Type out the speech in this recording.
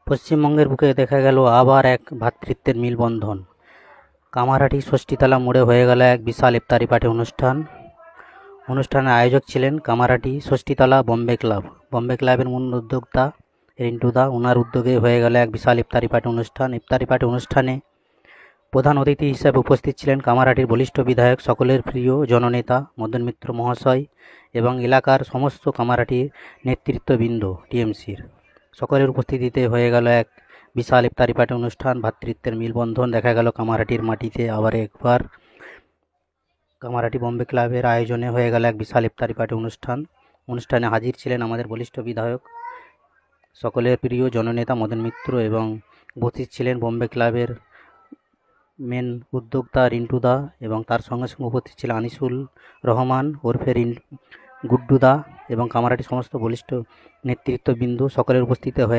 পশ্চিমবঙ্গের বুকে দেখা গেল আবার এক ভ্রাতৃত্বের মেলবন্ধন। কামারহাটি ষষ্ঠীতলা মোড়ে হয়ে গেল এক বিশাল ইফতারি পার্টি অনুষ্ঠান। অনুষ্ঠানের আয়োজক ছিলেন কামারহাটি ষষ্ঠীতলা বম্বে ক্লাব। বম্বে ক্লাবের মূল উদ্যোক্তা রিন্টু দা, ওনার উদ্যোগে হয়ে গেল এক বিশাল ইফতারি পার্টি অনুষ্ঠান। ইফতারি পার্টি অনুষ্ঠানে প্রধান অতিথি হিসেবে উপস্থিত ছিলেন কামারহাটির বলিষ্ঠ বিধায়ক, সকলের প্রিয় জননেতা মদন মিত্র মহাশয় এবং এলাকার সমস্ত কামারহাটির নেতৃত্ববৃন্দ টিএমসির। সকলের উপস্থিতিতে হয়ে গেল এক বিশাল ইফতারি পার্টি অনুষ্ঠান। ভ্রাতৃত্বের মেলবন্ধন দেখা গেল কামারহাটির মাটিতে আবার একবার। কামারহাটি বম্বে ক্লাবের আয়োজনে হয়ে গেল এক বিশাল ইফতারি পার্টি অনুষ্ঠান। অনুষ্ঠানে হাজির ছিলেন আমাদের বলিষ্ঠ বিধায়ক, সকলের প্রিয় জননেতা মদন মিত্র এবং উপস্থিত ছিলেন বম্বে ক্লাবের মেন উদ্যোক্তা রিন্টু দা এবং তার সঙ্গে সঙ্গে উপস্থিত ছিলেন আনিসুল রহমান ওরফে গুড্ডু দা এবং কামারহাটির সমস্ত বলিষ্ঠ নেতৃত্ববৃন্দ। সকলের উপস্থিতিতে হয়ে